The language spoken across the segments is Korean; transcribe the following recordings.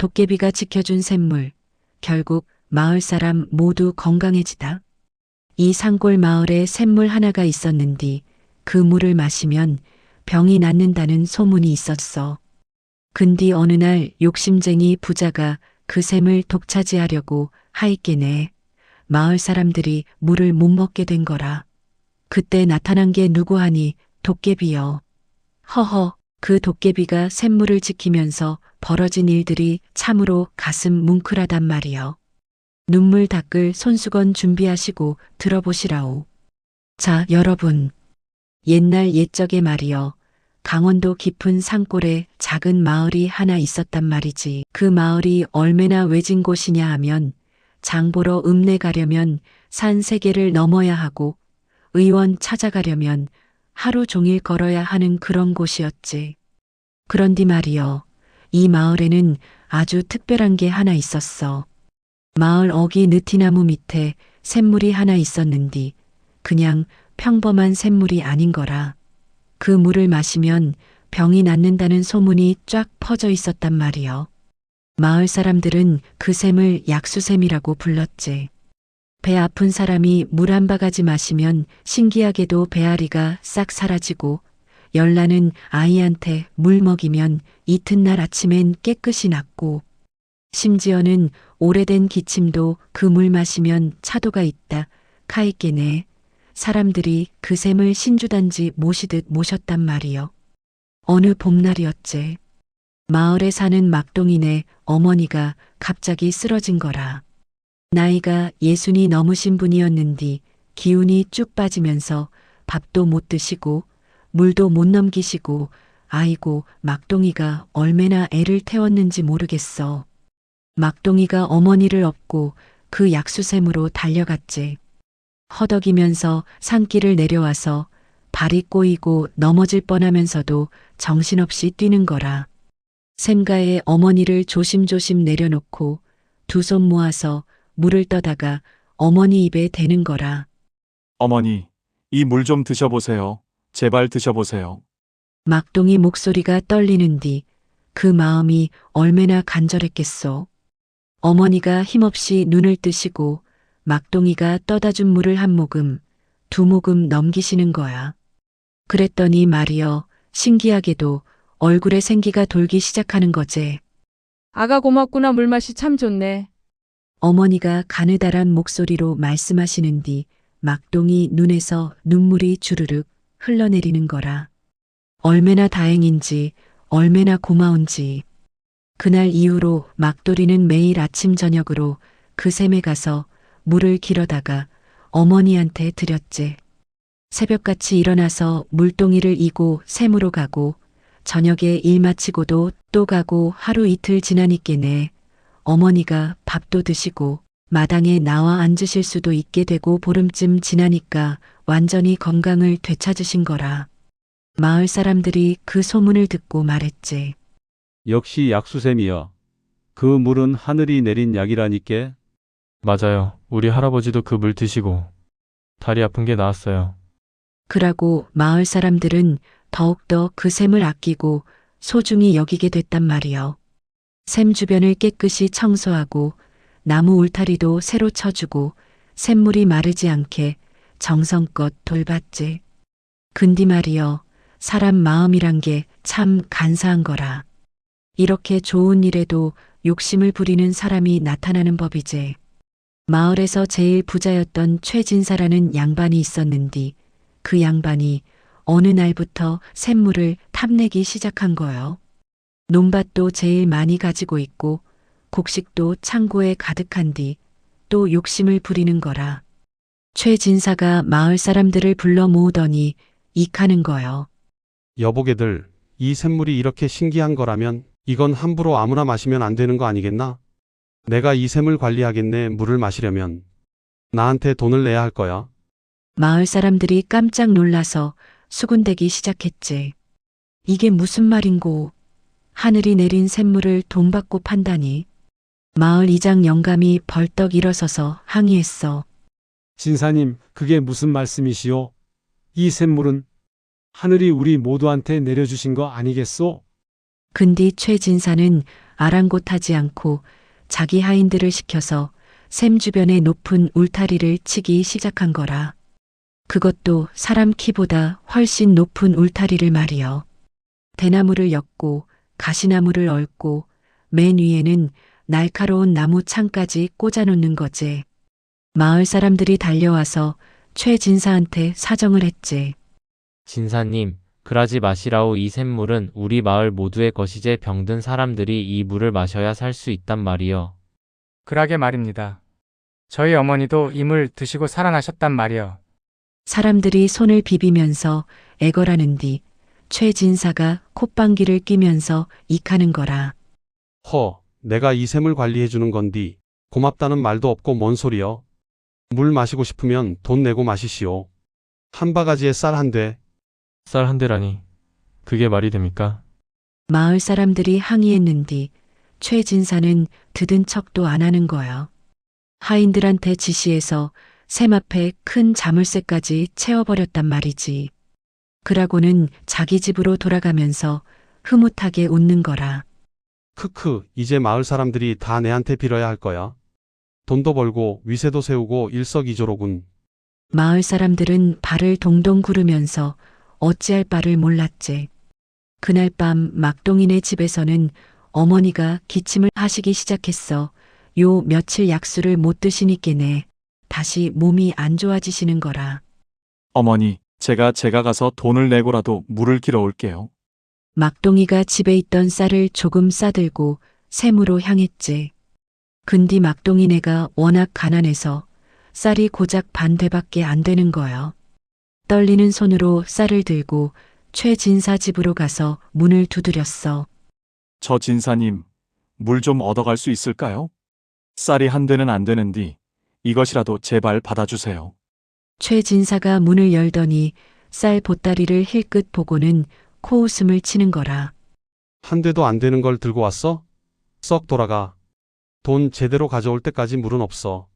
도깨비가 지켜준 샘물, 결국 마을 사람 모두 건강해지다. 이 산골 마을에 샘물 하나가 있었는디 그 물을 마시면 병이 낫는다는 소문이 있었어. 근디 어느 날 욕심쟁이 부자가 그 샘을 독차지하려고 하있게내 마을 사람들이 물을 못 먹게 된 거라. 그때 나타난 게 누구 하니 도깨비여. 허허, 그 도깨비가 샘물을 지키면서 벌어진 일들이 참으로 가슴 뭉클하단 말이여. 눈물 닦을 손수건 준비하시고 들어보시라오. 자, 여러분. 옛날 옛적의 말이여. 강원도 깊은 산골에 작은 마을이 하나 있었단 말이지. 그 마을이 얼마나 외진 곳이냐 하면 장보러 읍내 가려면 산 3개를 넘어야 하고 의원 찾아가려면 하루 종일 걸어야 하는 그런 곳이었지. 그런디 말이여, 이 마을에는 아주 특별한 게 하나 있었어. 마을 어기 느티나무 밑에 샘물이 하나 있었는디 그냥 평범한 샘물이 아닌 거라. 그 물을 마시면 병이 낫는다는 소문이 쫙 퍼져 있었단 말이여. 마을 사람들은 그 샘을 약수샘이라고 불렀지. 배 아픈 사람이 물 한 바가지 마시면 신기하게도 배앓이가 싹 사라지고 열나는 아이한테 물 먹이면 이튿날 아침엔 깨끗이 낫고 심지어는 오래된 기침도 그 물 마시면 차도가 있다 카있게네. 사람들이 그 샘을 신주단지 모시듯 모셨단 말이여. 어느 봄날이었지. 마을에 사는 막동이네 어머니가 갑자기 쓰러진 거라. 나이가 60이 넘으신 분이었는디 기운이 쭉 빠지면서 밥도 못 드시고 물도 못 넘기시고 아이고 막동이가 얼마나 애를 태웠는지 모르겠어. 막동이가 어머니를 업고 그 약수샘으로 달려갔지. 허덕이면서 산길을 내려와서 발이 꼬이고 넘어질 뻔하면서도 정신없이 뛰는 거라. 샘가에 어머니를 조심조심 내려놓고 두 손 모아서 물을 떠다가 어머니 입에 대는 거라. 어머니, 이 물 좀 드셔보세요. 제발 드셔보세요. 막동이 목소리가 떨리는 뒤 그 마음이 얼마나 간절했겠소. 어머니가 힘없이 눈을 뜨시고 막동이가 떠다 준 물을 한 모금, 두 모금 넘기시는 거야. 그랬더니 말이여, 신기하게도 얼굴에 생기가 돌기 시작하는 거제. 아가 고맙구나. 물맛이 참 좋네. 어머니가 가느다란 목소리로 말씀하시는 뒤 막동이 눈에서 눈물이 주르륵 흘러내리는 거라. 얼마나 다행인지, 얼마나 고마운지. 그날 이후로 막돌이는 매일 아침 저녁으로 그 샘에 가서 물을 길어다가 어머니한테 드렸지. 새벽같이 일어나서 물동이를 이고 샘으로 가고 저녁에 일 마치고도 또 가고 하루 이틀 지나니께네 어머니가 밥도 드시고 마당에 나와 앉으실 수도 있게 되고 보름쯤 지나니까 완전히 건강을 되찾으신 거라. 마을 사람들이 그 소문을 듣고 말했지. 역시 약수샘이여. 그 물은 하늘이 내린 약이라니께. 맞아요. 우리 할아버지도 그 물 드시고 다리 아픈 게 나았어요. 그러고 마을 사람들은 더욱더 그 샘을 아끼고 소중히 여기게 됐단 말이여. 샘 주변을 깨끗이 청소하고 나무 울타리도 새로 쳐주고 샘물이 마르지 않게 정성껏 돌봤지. 근디 말이여, 사람 마음이란 게 참 간사한 거라. 이렇게 좋은 일에도 욕심을 부리는 사람이 나타나는 법이지. 마을에서 제일 부자였던 최진사라는 양반이 있었는디 그 양반이 어느 날부터 샘물을 탐내기 시작한 거요. 논밭도 제일 많이 가지고 있고 곡식도 창고에 가득한 뒤 또 욕심을 부리는 거라. 최진사가 마을 사람들을 불러 모으더니 익하는 거요. 여보게들, 이 샘물이 이렇게 신기한 거라면 이건 함부로 아무나 마시면 안 되는 거 아니겠나? 내가 이 샘을 관리하겠네. 물을 마시려면 나한테 돈을 내야 할 거야. 마을 사람들이 깜짝 놀라서 수군대기 시작했지. 이게 무슨 말인고? 하늘이 내린 샘물을 돈 받고 판다니. 마을 이장 영감이 벌떡 일어서서 항의했어. 진사님, 그게 무슨 말씀이시오? 이 샘물은 하늘이 우리 모두한테 내려주신 거 아니겠소? 근디 최진사는 아랑곳하지 않고 자기 하인들을 시켜서 샘 주변의 높은 울타리를 치기 시작한 거라. 그것도 사람 키보다 훨씬 높은 울타리를 말이여. 대나무를 엮고 가시나무를 얽고 맨 위에는 날카로운 나무 창까지 꽂아놓는 거지. 마을 사람들이 달려와서 최 진사한테 사정을 했지. 진사님, 그러지 마시라오. 이 샘물은 우리 마을 모두의 것이제 병든 사람들이 이 물을 마셔야 살 수 있단 말이여. 그러게 말입니다. 저희 어머니도 이 물 드시고 살아나셨단 말이여. 사람들이 손을 비비면서 애걸하는 뒤 최 진사가 콧방귀를 뀌면서 익하는 거라. 내가 이 샘을 관리해 주는 건디 고맙다는 말도 없고 뭔 소리여. 물 마시고 싶으면 돈 내고 마시시오. 한 바가지에 쌀 한 대. 쌀 한 대라니. 그게 말이 됩니까? 마을 사람들이 항의했는 뒤 최 진사는 듣은 척도 안 하는 거야. 하인들한테 지시해서 샘 앞에 큰 자물쇠까지 채워버렸단 말이지. 그러고는 자기 집으로 돌아가면서 흐뭇하게 웃는 거라. 크크, 이제 마을 사람들이 다 내한테 빌어야 할 거야. 돈도 벌고 위세도 세우고 일석이조로군. 마을 사람들은 발을 동동 구르면서 어찌할 바를 몰랐지. 그날 밤 막동이네 집에서는 어머니가 기침을 하시기 시작했어. 요 며칠 약수를 못 드시니께네 다시 몸이 안 좋아지시는 거라. 어머니, 제가 가서 돈을 내고라도 물을 길어 올게요. 막동이가 집에 있던 쌀을 조금 싸들고 샘으로 향했지. 근디 막동이네가 워낙 가난해서 쌀이 고작 반 대밖에 안 되는 거야. 떨리는 손으로 쌀을 들고 최 진사 집으로 가서 문을 두드렸어. 저 진사님, 물 좀 얻어갈 수 있을까요? 쌀이 한 대는 안 되는디 이것이라도 제발 받아주세요. 최 진사가 문을 열더니 쌀 보따리를 힐끗 보고는 코웃음을 치는 거라. 한 대도 안 되는 걸 들고 왔어? 썩 돌아가. 돈 제대로 가져올 때까지 물은 없어.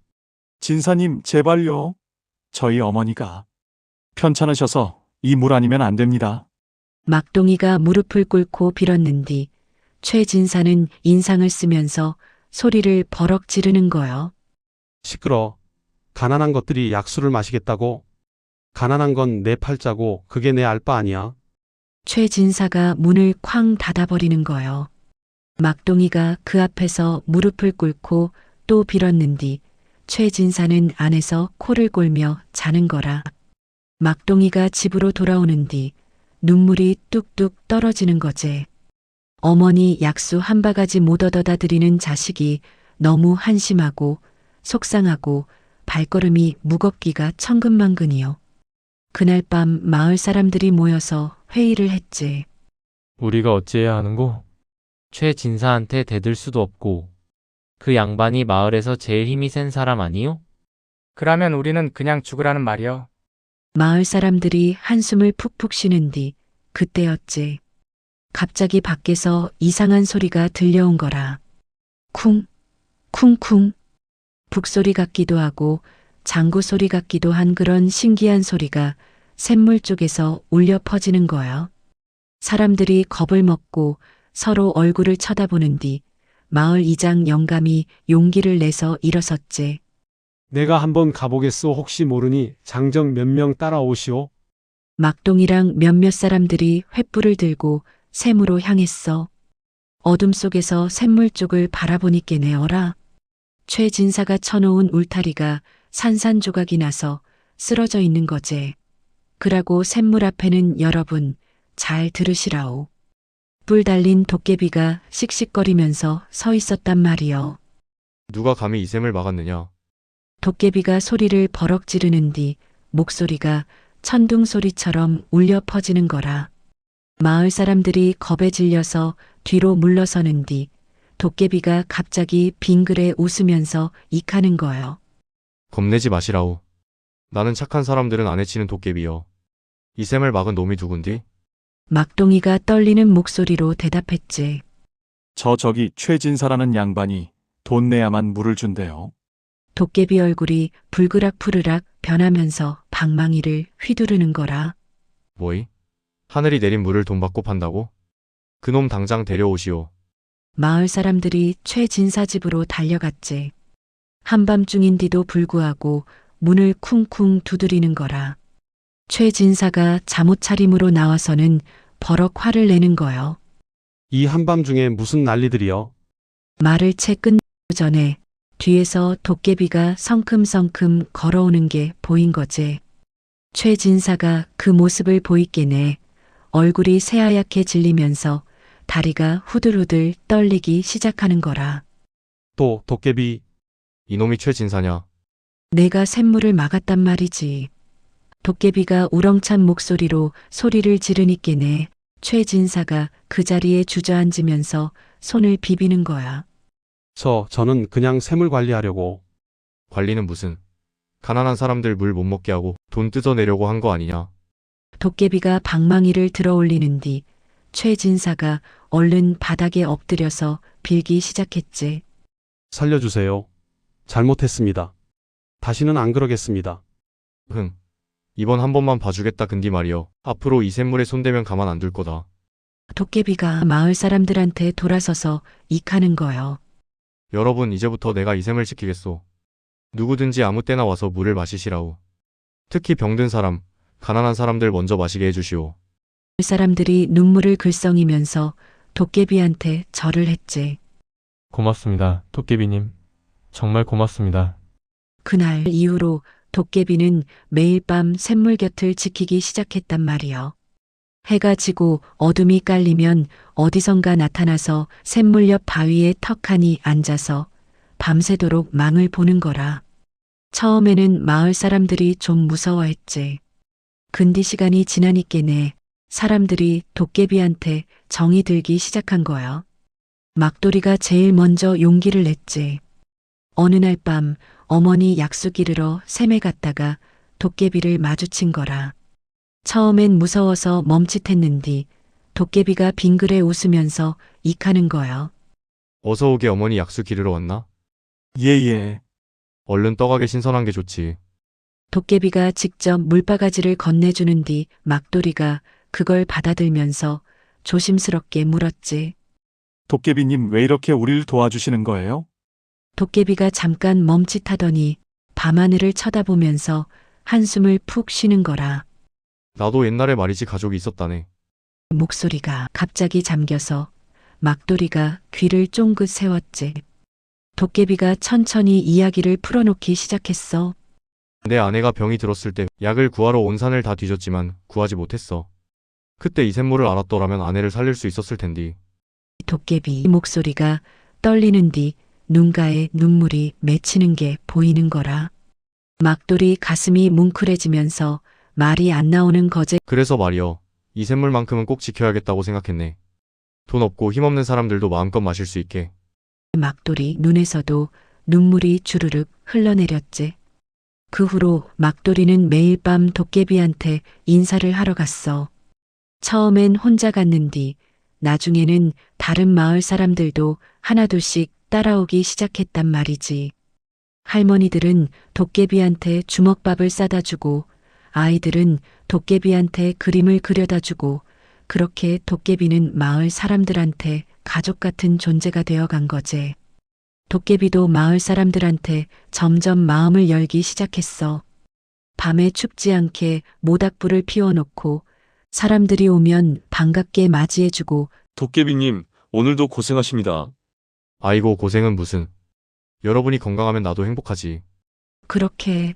진사님, 제발요. 저희 어머니가 편찮으셔서 이 물 아니면 안 됩니다. 막동이가 무릎을 꿇고 빌었는 뒤 최 진사는 인상을 쓰면서 소리를 버럭 지르는 거요. 시끄러. 가난한 것들이 약수를 마시겠다고? 가난한 건 내 팔자고 그게 내 알바 아니야. 최 진사가 문을 쾅 닫아버리는 거요. 막동이가 그 앞에서 무릎을 꿇고 또 빌었는 뒤 최 진사는 안에서 코를 골며 자는 거라. 막동이가 집으로 돌아오는 뒤 눈물이 뚝뚝 떨어지는 거지. 어머니 약수 한 바가지 못 얻어다 드리는 자식이 너무 한심하고 속상하고 발걸음이 무겁기가 천근만근이요. 그날 밤 마을 사람들이 모여서 회의를 했지. 우리가 어찌해야 하는고? 최 진사한테 대들 수도 없고. 그 양반이 마을에서 제일 힘이 센 사람 아니요? 그러면 우리는 그냥 죽으라는 말이여. 마을 사람들이 한숨을 푹푹 쉬는 뒤 그때였지. 갑자기 밖에서 이상한 소리가 들려온 거라. 쿵, 쿵쿵. 북소리 같기도 하고 장구 소리 같기도 한 그런 신기한 소리가 샘물 쪽에서 울려 퍼지는 거야. 사람들이 겁을 먹고 서로 얼굴을 쳐다보는 뒤 마을 이장 영감이 용기를 내서 일어섰지. 내가 한번 가보겠소. 혹시 모르니 장정 몇 명 따라오시오. 막동이랑 몇몇 사람들이 횃불을 들고 샘으로 향했어. 어둠 속에서 샘물 쪽을 바라보니께네 어라. 최 진사가 쳐놓은 울타리가 산산조각이 나서 쓰러져 있는 거제. 그러고 샘물 앞에는 여러분 잘 들으시라오. 뿔 달린 도깨비가 씩씩거리면서 서 있었단 말이여. 누가 감히 이 샘을 막았느냐? 도깨비가 소리를 버럭 지르는 뒤 목소리가 천둥 소리처럼 울려 퍼지는 거라. 마을 사람들이 겁에 질려서 뒤로 물러서는 뒤 도깨비가 갑자기 빙그레 웃으면서 익하는 거요. 겁내지 마시라오. 나는 착한 사람들은 안 해치는 도깨비여. 이 샘을 막은 놈이 누군디? 막동이가 떨리는 목소리로 대답했지. 저기 최진사라는 양반이 돈 내야만 물을 준대요. 도깨비 얼굴이 불그락 푸르락 변하면서 방망이를 휘두르는 거라. 뭐이? 하늘이 내린 물을 돈 받고 판다고? 그놈 당장 데려오시오. 마을 사람들이 최진사 집으로 달려갔지. 한밤중인데도 불구하고 문을 쿵쿵 두드리는 거라. 최진사가 잠옷 차림으로 나와서는 버럭 화를 내는 거요. 이 한밤중에 무슨 난리들이여? 말을 채 끝내기 전에 뒤에서 도깨비가 성큼성큼 걸어오는 게 보인 거지. 최진사가 그 모습을 보이겠네. 얼굴이 새하얗게 질리면서 다리가 후들후들 떨리기 시작하는 거라. 또 도깨비. 이놈이 최진사냐? 내가 샘물을 막았단 말이지. 도깨비가 우렁찬 목소리로 소리를 지르니께네. 최진사가 그 자리에 주저앉으면서 손을 비비는 거야. 저는 그냥 샘을 관리하려고. 관리는 무슨? 가난한 사람들 물 못 먹게 하고 돈 뜯어내려고 한 거 아니냐? 도깨비가 방망이를 들어 올리는 뒤 최진사가 얼른 바닥에 엎드려서 빌기 시작했지. 살려주세요. 잘못했습니다. 다시는 안 그러겠습니다. 흥. 이번 한 번만 봐주겠다 근디 말이여. 앞으로 이 샘물에 손대면 가만 안 둘 거다. 도깨비가 마을 사람들한테 돌아서서 익하는 거요. 여러분 이제부터 내가 이 샘을 지키겠소. 누구든지 아무 때나 와서 물을 마시시라우. 특히 병든 사람, 가난한 사람들 먼저 마시게 해주시오. 마을 사람들이 눈물을 글썽이면서 도깨비한테 절을 했지. 고맙습니다, 토끼비님. 정말 고맙습니다. 그날 이후로 도깨비는 매일 밤 샘물 곁을 지키기 시작했단 말이요. 해가 지고 어둠이 깔리면 어디선가 나타나서 샘물 옆 바위에 턱하니 앉아서 밤새도록 망을 보는 거라. 처음에는 마을 사람들이 좀 무서워했지. 근디 시간이 지나니께네 사람들이 도깨비한테 정이 들기 시작한 거야. 막돌이가 제일 먼저 용기를 냈지. 어느 날 밤 어머니 약속 이르러 샘에 갔다가 도깨비를 마주친 거라. 처음엔 무서워서 멈칫했는디 도깨비가 빙그레 웃으면서 익하는 거요. 어서 오게 어머니 약수 기르러 왔나? 예예. 얼른 떠가게 신선한 게 좋지. 도깨비가 직접 물바가지를 건네주는 뒤 막돌이가 그걸 받아들면서 조심스럽게 물었지. 도깨비님 왜 이렇게 우리를 도와주시는 거예요? 도깨비가 잠깐 멈칫하더니 밤하늘을 쳐다보면서 한숨을 푹 쉬는 거라. 나도 옛날에 말이지 가족이 있었다네. 목소리가 갑자기 잠겨서 막돌이가 귀를 쫑긋 세웠지. 도깨비가 천천히 이야기를 풀어놓기 시작했어. 내 아내가 병이 들었을 때 약을 구하러 온 산을 다 뒤졌지만 구하지 못했어. 그때 이 샘물을 알았더라면 아내를 살릴 수 있었을 텐디. 도깨비 목소리가 떨리는 뒤 눈가에 눈물이 맺히는 게 보이는 거라. 막돌이 가슴이 뭉클해지면서 말이 안 나오는 거제. 그래서 말이여. 이 샘물만큼은 꼭 지켜야겠다고 생각했네. 돈 없고 힘없는 사람들도 마음껏 마실 수 있게. 막돌이 눈에서도 눈물이 주르륵 흘러내렸지. 그 후로 막돌이는 매일 밤 도깨비한테 인사를 하러 갔어. 처음엔 혼자 갔는디 나중에는 다른 마을 사람들도 하나둘씩 따라오기 시작했단 말이지. 할머니들은 도깨비한테 주먹밥을 싸다 주고 아이들은 도깨비한테 그림을 그려다 주고 그렇게 도깨비는 마을 사람들한테 가족 같은 존재가 되어 간 거지. 도깨비도 마을 사람들한테 점점 마음을 열기 시작했어. 밤에 춥지 않게 모닥불을 피워놓고 사람들이 오면 반갑게 맞이해주고. 도깨비님, 오늘도 고생하십니다. 아이고 고생은 무슨. 여러분이 건강하면 나도 행복하지. 그렇게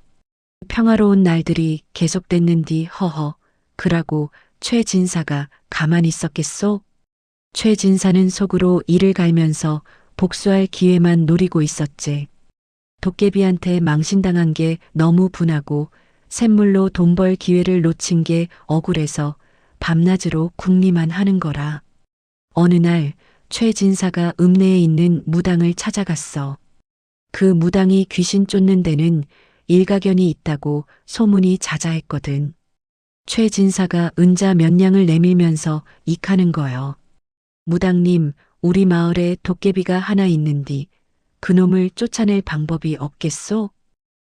평화로운 날들이 계속됐는디 허허. 그라고 최진사가 가만히 있었겠소? 최진사는 속으로 이를 갈면서 복수할 기회만 노리고 있었지. 도깨비한테 망신당한 게 너무 분하고 샘물로 돈 벌 기회를 놓친 게 억울해서 밤낮으로 궁리만 하는 거라. 어느 날 최진사가 읍내에 있는 무당을 찾아갔어. 그 무당이 귀신 쫓는 데는 일가견이 있다고 소문이 자자했거든. 최진사가 은자 몇 냥을 내밀면서 익하는 거요. 무당님, 우리 마을에 도깨비가 하나 있는디 그놈을 쫓아낼 방법이 없겠소?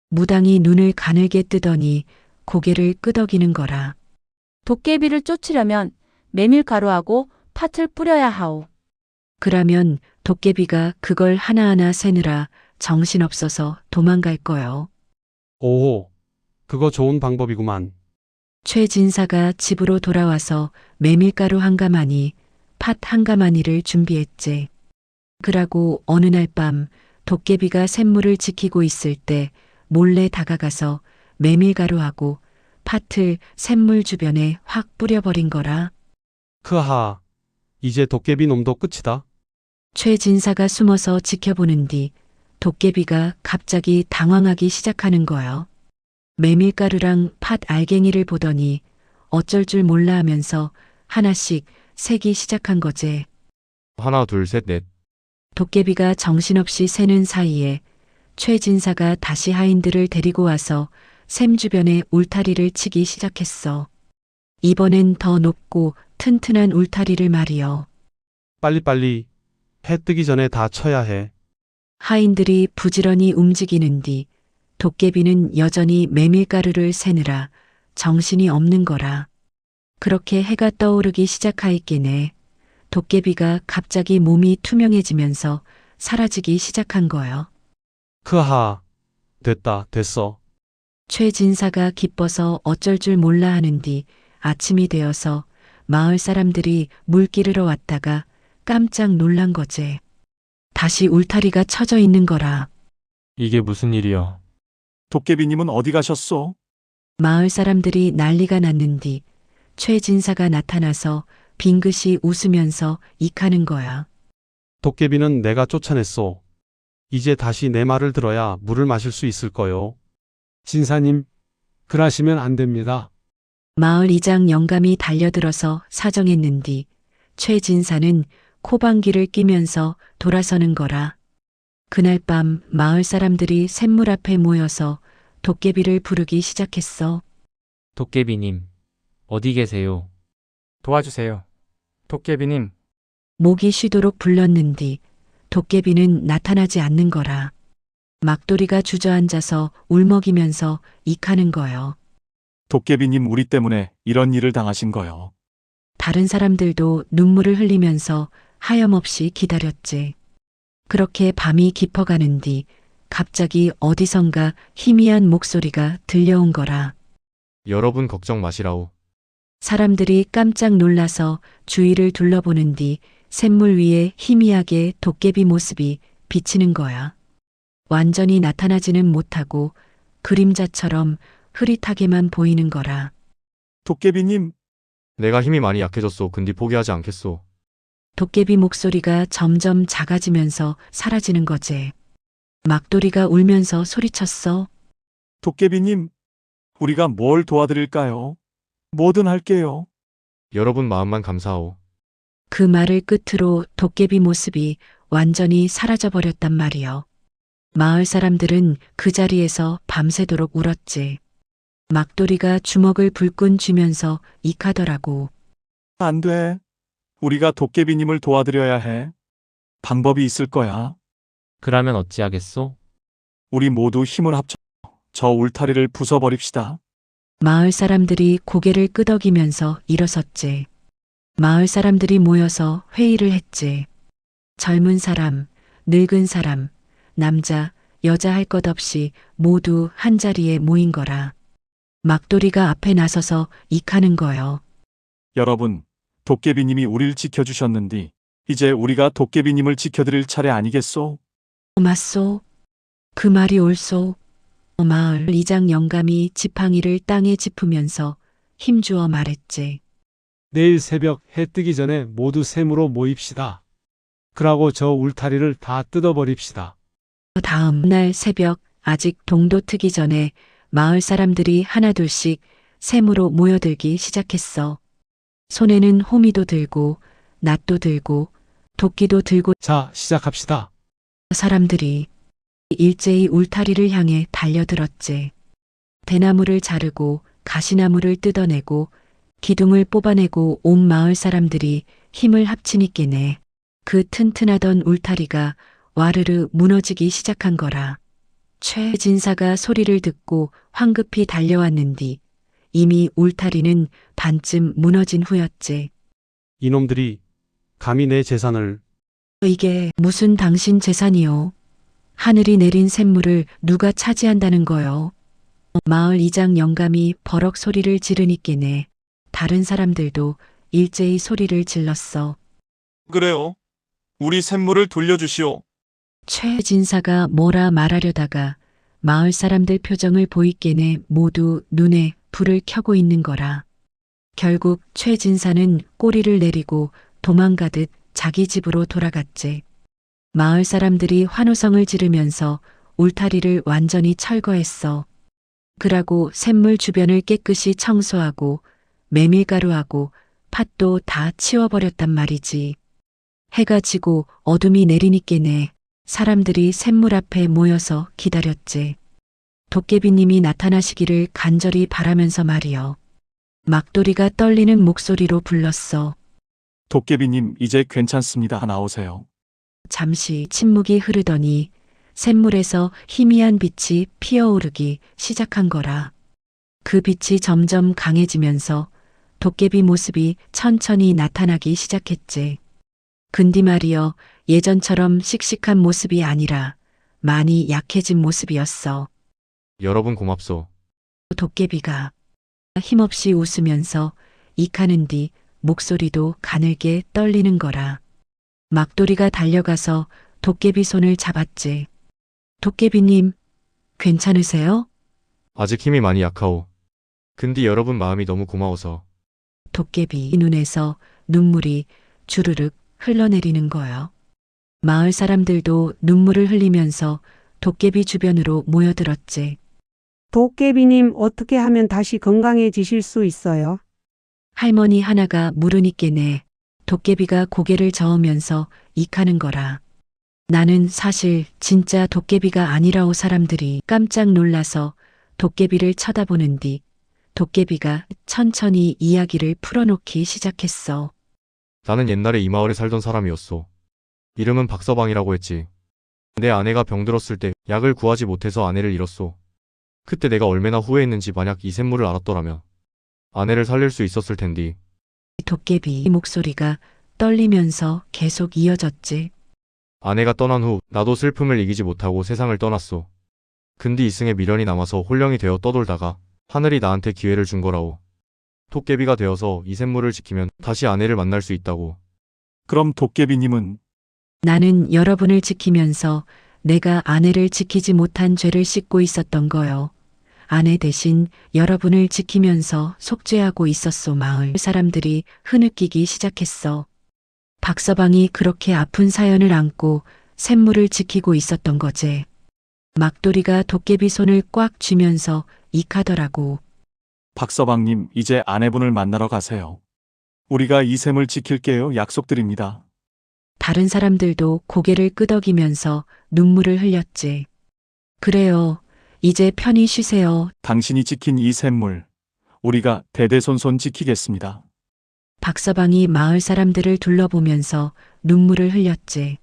무당이 눈을 가늘게 뜨더니 고개를 끄덕이는 거라. 도깨비를 쫓으려면 메밀가루하고 팥을 뿌려야 하오. 그러면 도깨비가 그걸 하나하나 세느라 정신없어서 도망갈 거요. 오호, 그거 좋은 방법이구만. 최 진사가 집으로 돌아와서 메밀가루 한 가마니, 팥 한 가마니를 준비했지. 그러고 어느 날 밤 도깨비가 샘물을 지키고 있을 때 몰래 다가가서 메밀가루하고 팥을 샘물 주변에 확 뿌려버린 거라. 크하, 이제 도깨비 놈도 끝이다. 최 진사가 숨어서 지켜보는 뒤 도깨비가 갑자기 당황하기 시작하는 거요. 메밀가루랑 팥 알갱이를 보더니 어쩔 줄 몰라 하면서 하나씩 세기 시작한 거제. 하나, 둘, 셋, 넷. 도깨비가 정신없이 세는 사이에 최 진사가 다시 하인들을 데리고 와서 샘 주변에 울타리를 치기 시작했어. 이번엔 더 높고 튼튼한 울타리를 말이여. 빨리빨리 해 뜨기 전에 다 쳐야 해. 하인들이 부지런히 움직이는 뒤 도깨비는 여전히 메밀가루를 세느라 정신이 없는 거라. 그렇게 해가 떠오르기 시작하였기에 도깨비가 갑자기 몸이 투명해지면서 사라지기 시작한 거요. 크하, 됐어. 최 진사가 기뻐서 어쩔 줄 몰라 하는 뒤 아침이 되어서 마을 사람들이 물 기르러 왔다가 깜짝 놀란 거제. 다시 울타리가 쳐져 있는 거라. 이게 무슨 일이여? 도깨비님은 어디 가셨소? 마을 사람들이 난리가 났는 뒤 최 진사가 나타나서 빙긋이 웃으면서 익하는 거야. 도깨비는 내가 쫓아냈소. 이제 다시 내 말을 들어야 물을 마실 수 있을 거요. 진사님, 그러시면 안 됩니다. 마을 이장 영감이 달려들어서 사정했는 뒤 최 진사는 코방귀를 뀌면서 돌아서는 거라. 그날 밤 마을 사람들이 샘물 앞에 모여서 도깨비를 부르기 시작했어. 도깨비님, 어디 계세요? 도와주세요. 도깨비님, 목이 쉬도록 불렀는 뒤 도깨비는 나타나지 않는 거라. 막돌이가 주저앉아서 울먹이면서 익하는 거요. 도깨비님 우리 때문에 이런 일을 당하신 거요. 다른 사람들도 눈물을 흘리면서 하염없이 기다렸지. 그렇게 밤이 깊어가는 뒤 갑자기 어디선가 희미한 목소리가 들려온 거라. 여러분 걱정 마시라오. 사람들이 깜짝 놀라서 주위를 둘러보는 뒤 샘물 위에 희미하게 도깨비 모습이 비치는 거야. 완전히 나타나지는 못하고 그림자처럼 흐릿하게만 보이는 거라. 도깨비님, 내가 힘이 많이 약해졌소. 근데 포기하지 않겠소. 도깨비 목소리가 점점 작아지면서 사라지는 거지. 막돌이가 울면서 소리쳤어. 도깨비님, 우리가 뭘 도와드릴까요? 뭐든 할게요. 여러분 마음만 감사하오. 그 말을 끝으로 도깨비 모습이 완전히 사라져버렸단 말이요. 마을 사람들은 그 자리에서 밤새도록 울었지. 막돌이가 주먹을 불끈 쥐면서 익하더라고. 안 돼. 우리가 도깨비님을 도와드려야 해. 방법이 있을 거야. 그러면 어찌하겠소? 우리 모두 힘을 합쳐 저 울타리를 부숴버립시다. 마을 사람들이 고개를 끄덕이면서 일어섰지. 마을 사람들이 모여서 회의를 했지. 젊은 사람, 늙은 사람, 남자, 여자 할 것 없이 모두 한자리에 모인 거라. 막돌이가 앞에 나서서 익하는 거요. 여러분, 도깨비님이 우릴 지켜주셨는디 이제 우리가 도깨비님을 지켜드릴 차례 아니겠소? 맞소. 그 말이 옳소. 마을 이장 영감이 지팡이를 땅에 짚으면서 힘주어 말했지. 내일 새벽 해 뜨기 전에 모두 샘으로 모입시다. 그러고 저 울타리를 다 뜯어버립시다. 다음 날 새벽 아직 동도 트기 전에 마을 사람들이 하나둘씩 샘으로 모여들기 시작했어. 손에는 호미도 들고 낫도 들고 도끼도 들고 자, 시작합시다. 사람들이 일제히 울타리를 향해 달려들었지. 대나무를 자르고 가시나무를 뜯어내고 기둥을 뽑아내고 온 마을 사람들이 힘을 합치니께네 그 튼튼하던 울타리가 와르르 무너지기 시작한 거라. 최 진사가 소리를 듣고 황급히 달려왔는 뒤 이미 울타리는 반쯤 무너진 후였지. 이놈들이 감히 내 재산을 이게 무슨 당신 재산이요? 하늘이 내린 샘물을 누가 차지한다는 거요? 마을 이장 영감이 버럭 소리를 지르니께네 다른 사람들도 일제히 소리를 질렀어. 그래요. 우리 샘물을 돌려주시오. 최 진사가 뭐라 말하려다가 마을 사람들 표정을 보이께네 모두 눈에 불을 켜고 있는 거라. 결국 최 진사는 꼬리를 내리고 도망가듯 자기 집으로 돌아갔지. 마을 사람들이 환호성을 지르면서 울타리를 완전히 철거했어. 그러고 샘물 주변을 깨끗이 청소하고 메밀가루하고 팥도 다 치워버렸단 말이지. 해가 지고 어둠이 내리니께네 사람들이 샘물 앞에 모여서 기다렸지. 도깨비님이 나타나시기를 간절히 바라면서 말이여. 막도리가 떨리는 목소리로 불렀어. 도깨비님, 이제 괜찮습니다. 나오세요. 잠시 침묵이 흐르더니 샘물에서 희미한 빛이 피어오르기 시작한 거라. 그 빛이 점점 강해지면서 도깨비 모습이 천천히 나타나기 시작했지. 근디 말이여, 예전처럼 씩씩한 모습이 아니라 많이 약해진 모습이었어. 여러분 고맙소. 도깨비가 힘없이 웃으면서 익하는 뒤 목소리도 가늘게 떨리는 거라. 막도리가 달려가서 도깨비 손을 잡았지. 도깨비님, 괜찮으세요? 아직 힘이 많이 약하오. 근데 여러분 마음이 너무 고마워서. 도깨비 눈에서 눈물이 주르륵 흘러내리는 거요. 마을 사람들도 눈물을 흘리면서 도깨비 주변으로 모여들었지. 도깨비님, 어떻게 하면 다시 건강해지실 수 있어요? 할머니 하나가 물으니께네 도깨비가 고개를 저으면서 익하는 거라. 나는 사실 진짜 도깨비가 아니라오. 사람들이 깜짝 놀라서 도깨비를 쳐다보는 뒤 도깨비가 천천히 이야기를 풀어놓기 시작했어. 나는 옛날에 이 마을에 살던 사람이었소. 이름은 박서방이라고 했지. 내 아내가 병들었을 때 약을 구하지 못해서 아내를 잃었소. 그때 내가 얼마나 후회했는지 만약 이 샘물을 알았더라면 아내를 살릴 수 있었을 텐디. 도깨비 목소리가 떨리면서 계속 이어졌지. 아내가 떠난 후 나도 슬픔을 이기지 못하고 세상을 떠났소. 근데 이승에 미련이 남아서 홀령이 되어 떠돌다가 하늘이 나한테 기회를 준 거라오. 도깨비가 되어서 이 샘물을 지키면 다시 아내를 만날 수 있다고. 그럼 도깨비님은 나는 여러분을 지키면서 내가 아내를 지키지 못한 죄를 씻고 있었던 거요. 아내 대신 여러분을 지키면서 속죄하고 있었소. 마을 사람들이 흐느끼기 시작했어. 박서방이 그렇게 아픈 사연을 안고 샘물을 지키고 있었던 거지. 막도리가 도깨비 손을 꽉 쥐면서 익하더라고. 박서방님, 이제 아내분을 만나러 가세요. 우리가 이 샘을 지킬게요. 약속드립니다. 다른 사람들도 고개를 끄덕이면서 눈물을 흘렸지. 그래요. 이제 편히 쉬세요. 당신이 지킨 이 샘물, 우리가 대대손손 지키겠습니다. 박서방이 마을 사람들을 둘러보면서 눈물을 흘렸지.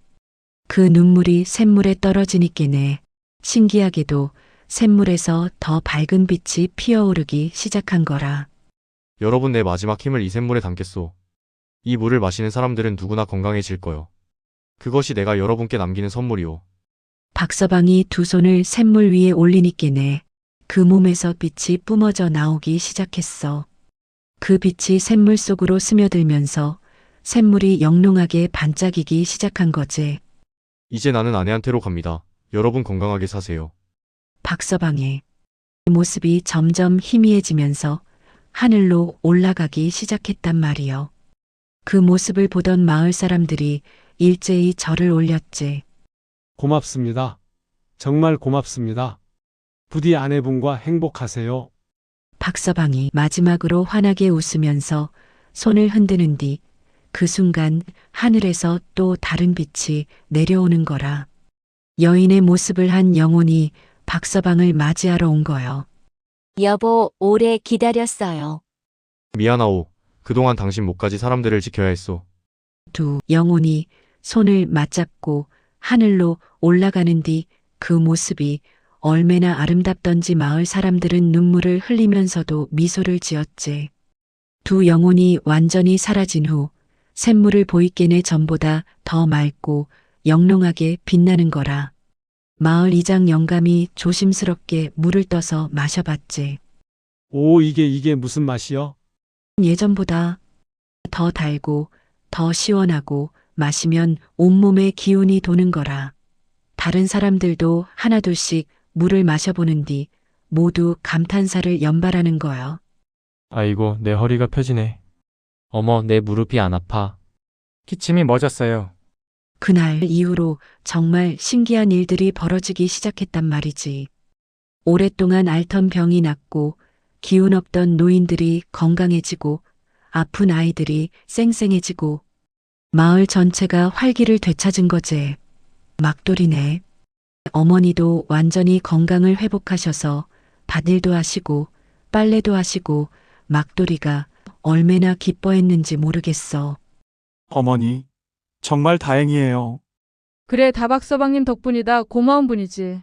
그 눈물이 샘물에 떨어지니께네 신기하게도 샘물에서 더 밝은 빛이 피어오르기 시작한 거라. 여러분, 내 마지막 힘을 이 샘물에 담겠소. 이 물을 마시는 사람들은 누구나 건강해질 거요. 그것이 내가 여러분께 남기는 선물이오. 박서방이 두 손을 샘물 위에 올리니께네 그 몸에서 빛이 뿜어져 나오기 시작했어. 그 빛이 샘물 속으로 스며들면서 샘물이 영롱하게 반짝이기 시작한 거지. 이제 나는 아내한테로 갑니다. 여러분 건강하게 사세요. 박서방의 모습이 점점 희미해지면서 하늘로 올라가기 시작했단 말이요. 그 모습을 보던 마을 사람들이 일제히 절을 올렸지. 고맙습니다. 정말 고맙습니다. 부디 아내분과 행복하세요. 박서방이 마지막으로 환하게 웃으면서 손을 흔드는 뒤 그 순간 하늘에서 또 다른 빛이 내려오는 거라. 여인의 모습을 한 영혼이 박서방을 맞이하러 온 거요. 여보, 오래 기다렸어요. 미안하오. 그동안 당신 목까지 사람들을 지켜야 했소. 두 영혼이 손을 맞잡고 하늘로 올라가는 뒤 그 모습이 얼마나 아름답던지 마을 사람들은 눈물을 흘리면서도 미소를 지었지. 두 영혼이 완전히 사라진 후 샘물을 보이께내 전보다 더 맑고 영롱하게 빛나는 거라. 마을 이장 영감이 조심스럽게 물을 떠서 마셔봤지. 오, 이게 무슨 맛이요? 예전보다 더 달고 더 시원하고 마시면 온몸에 기운이 도는 거라. 다른 사람들도 하나둘씩 물을 마셔보는 뒤 모두 감탄사를 연발하는 거요. 아이고, 내 허리가 펴지네. 어머, 내 무릎이 안 아파. 기침이 멎었어요. 그날 이후로 정말 신기한 일들이 벌어지기 시작했단 말이지. 오랫동안 앓던 병이 낫고 기운 없던 노인들이 건강해지고 아픈 아이들이 쌩쌩해지고 마을 전체가 활기를 되찾은 거지. 막돌이네. 어머니도 완전히 건강을 회복하셔서 밭일도 하시고 빨래도 하시고 막돌이가 얼마나 기뻐했는지 모르겠어. 어머니, 정말 다행이에요. 그래, 다박서방님 덕분이다. 고마운 분이지.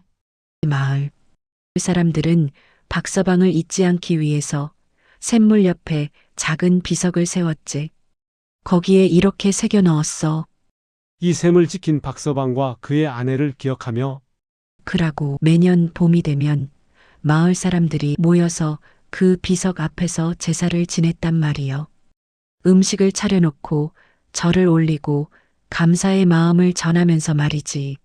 마을 사람들은 박서방을 잊지 않기 위해서 샘물 옆에 작은 비석을 세웠지. 거기에 이렇게 새겨 넣었어. 이 샘을 지킨 박서방과 그의 아내를 기억하며 그라고 매년 봄이 되면 마을 사람들이 모여서 그 비석 앞에서 제사를 지냈단 말이요. 음식을 차려놓고 절을 올리고 감사의 마음을 전하면서 말이지.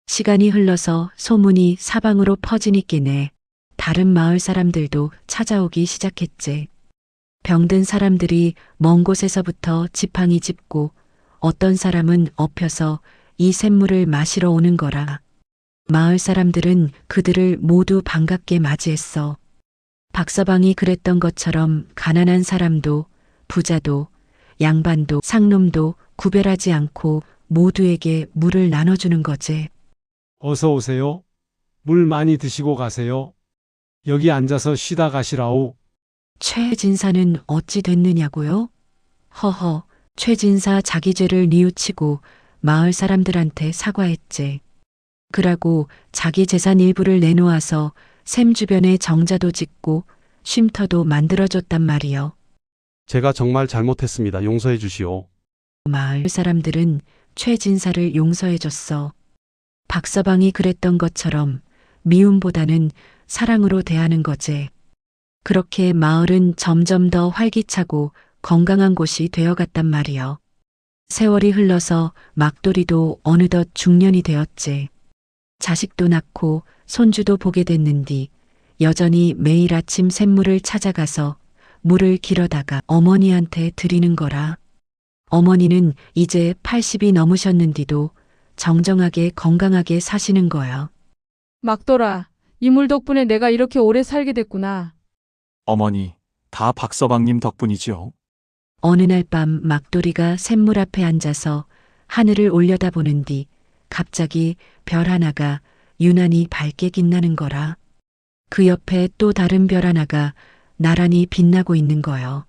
시간이 흘러서 소문이 사방으로 퍼지니께네 다른 마을 사람들도 찾아오기 시작했지. 병든 사람들이 먼 곳에서부터 지팡이 짚고 어떤 사람은 엎혀서 이 샘물을 마시러 오는 거라. 마을 사람들은 그들을 모두 반갑게 맞이했어. 박서방이 그랬던 것처럼 가난한 사람도 부자도 양반도 상놈도 구별하지 않고 모두에게 물을 나눠주는 거지. 어서 오세요. 물 많이 드시고 가세요. 여기 앉아서 쉬다 가시라오. 최진사는 어찌 됐느냐고요? 허허, 최진사 자기 죄를 뉘우치고 마을 사람들한테 사과했지. 그러고 자기 재산 일부를 내놓아서 샘 주변에 정자도 짓고 쉼터도 만들어줬단 말이요. 제가 정말 잘못했습니다. 용서해 주시오. 마을 사람들은 최진사를 용서해줬어. 박서방이 그랬던 것처럼 미움보다는 사랑으로 대하는 거지. 그렇게 마을은 점점 더 활기차고 건강한 곳이 되어갔단 말이요. 세월이 흘러서 막돌이도 어느덧 중년이 되었지. 자식도 낳고 손주도 보게 됐는디 여전히 매일 아침 샘물을 찾아가서 물을 길어다가 어머니한테 드리는 거라. 어머니는 이제 80이 넘으셨는디도 정정하게 건강하게 사시는 거야. 막돌아, 이 물 덕분에 내가 이렇게 오래 살게 됐구나. 어머니, 다 박서방님 덕분이지요. 어느 날 밤 막돌이가 샘물 앞에 앉아서 하늘을 올려다보는 뒤 갑자기 별 하나가 유난히 밝게 빛나는 거라. 그 옆에 또 다른 별 하나가 나란히 빛나고 있는 거요.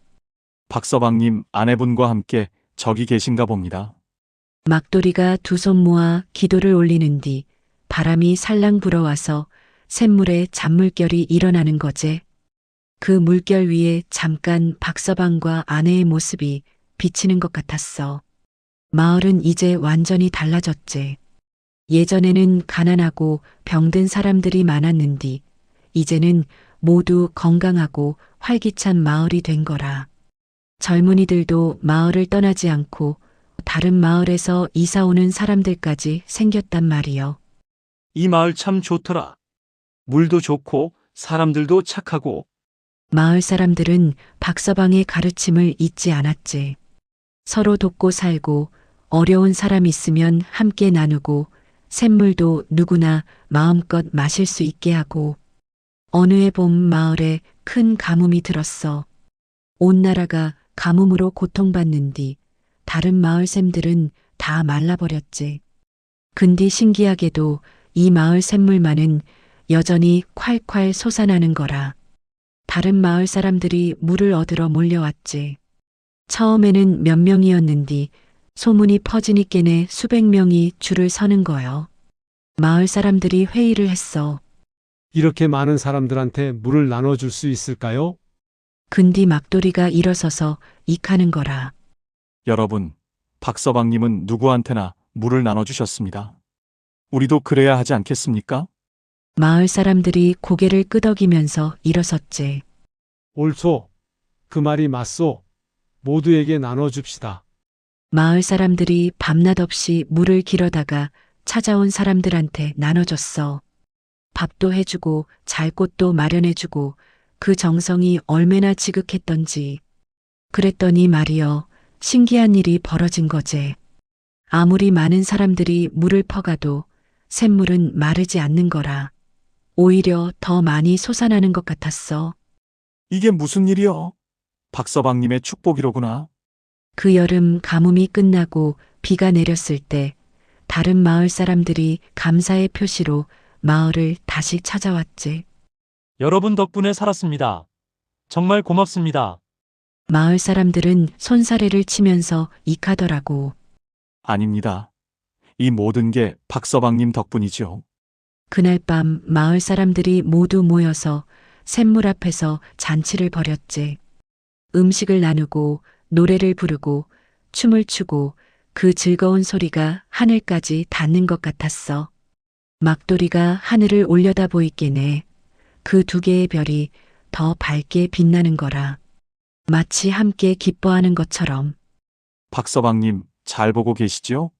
박서방님 아내분과 함께 저기 계신가 봅니다. 막돌이가 두 손 모아 기도를 올리는 뒤 바람이 살랑 불어와서 샘물에 잔물결이 일어나는 거제. 그 물결 위에 잠깐 박서방과 아내의 모습이 비치는 것 같았어. 마을은 이제 완전히 달라졌지. 예전에는 가난하고 병든 사람들이 많았는디 이제는 모두 건강하고 활기찬 마을이 된 거라. 젊은이들도 마을을 떠나지 않고 다른 마을에서 이사 오는 사람들까지 생겼단 말이요. 이 마을 참 좋더라. 물도 좋고 사람들도 착하고. 마을 사람들은 박서방의 가르침을 잊지 않았지. 서로 돕고 살고 어려운 사람 있으면 함께 나누고 샘물도 누구나 마음껏 마실 수 있게 하고. 어느 해 봄 마을에 큰 가뭄이 들었어. 온 나라가 가뭄으로 고통받는 뒤 다른 마을 샘들은 다 말라버렸지. 근디 신기하게도 이 마을 샘물만은 여전히 콸콸 솟아나는 거라. 다른 마을 사람들이 물을 얻으러 몰려왔지. 처음에는 몇 명이었는디 소문이 퍼지니께네 수백 명이 줄을 서는 거요. 마을 사람들이 회의를 했어. 이렇게 많은 사람들한테 물을 나눠줄 수 있을까요? 근디 막돌이가 일어서서 익하는 거라. 여러분, 박서방님은 누구한테나 물을 나눠주셨습니다. 우리도 그래야 하지 않겠습니까? 마을 사람들이 고개를 끄덕이면서 일어섰지. 옳소. 그 말이 맞소. 모두에게 나눠줍시다. 마을 사람들이 밤낮 없이 물을 길어다가 찾아온 사람들한테 나눠줬어. 밥도 해주고 잘 곳도 마련해주고 그 정성이 얼마나 지극했던지. 그랬더니 말이여, 신기한 일이 벌어진 거제. 아무리 많은 사람들이 물을 퍼가도 샘물은 마르지 않는 거라. 오히려 더 많이 솟아나는 것 같았어. 이게 무슨 일이여? 박서방님의 축복이로구나. 그 여름 가뭄이 끝나고 비가 내렸을 때 다른 마을 사람들이 감사의 표시로 마을을 다시 찾아왔지. 여러분 덕분에 살았습니다. 정말 고맙습니다. 마을 사람들은 손사래를 치면서 익하더라고. 아닙니다. 이 모든 게 박서방님 덕분이죠. 그날 밤 마을 사람들이 모두 모여서 샘물 앞에서 잔치를 벌였지. 음식을 나누고 노래를 부르고 춤을 추고 그 즐거운 소리가 하늘까지 닿는 것 같았어. 막도리가 하늘을 올려다 보이겠네. 그 두 개의 별이 더 밝게 빛나는 거라. 마치 함께 기뻐하는 것처럼. 박서방님, 잘 보고 계시지요?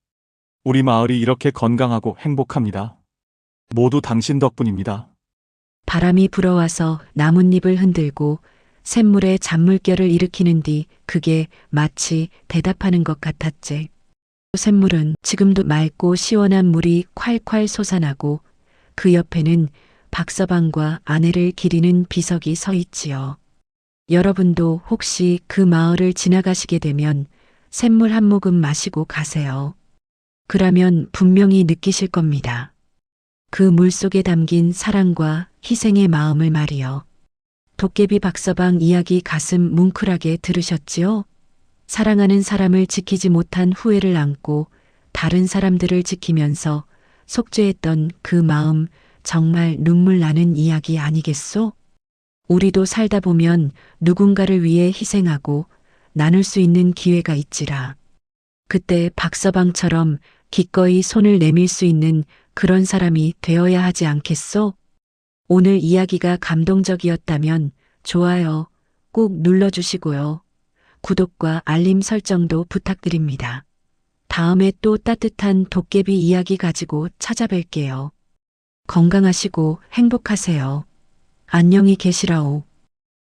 우리 마을이 이렇게 건강하고 행복합니다. 모두 당신 덕분입니다. 바람이 불어와서 나뭇잎을 흔들고 샘물에 잔물결을 일으키는 뒤 그게 마치 대답하는 것 같았지. 샘물은 지금도 맑고 시원한 물이 콸콸 솟아나고 그 옆에는 박서방과 아내를 기리는 비석이 서 있지요. 여러분도 혹시 그 마을을 지나가시게 되면 샘물 한 모금 마시고 가세요. 그러면 분명히 느끼실 겁니다. 그 물속에 담긴 사랑과 희생의 마음을 말이요. 도깨비 박서방 이야기 가슴 뭉클하게 들으셨지요? 사랑하는 사람을 지키지 못한 후회를 안고 다른 사람들을 지키면서 속죄했던 그 마음, 정말 눈물 나는 이야기 아니겠소? 우리도 살다 보면 누군가를 위해 희생하고 나눌 수 있는 기회가 있지라. 그때 박서방처럼 기꺼이 손을 내밀 수 있는 그런 사람이 되어야 하지 않겠소? 오늘 이야기가 감동적이었다면 좋아요 꼭 눌러주시고요. 구독과 알림 설정도 부탁드립니다. 다음에 또 따뜻한 도깨비 이야기 가지고 찾아뵐게요. 건강하시고 행복하세요. 안녕히 계시라오.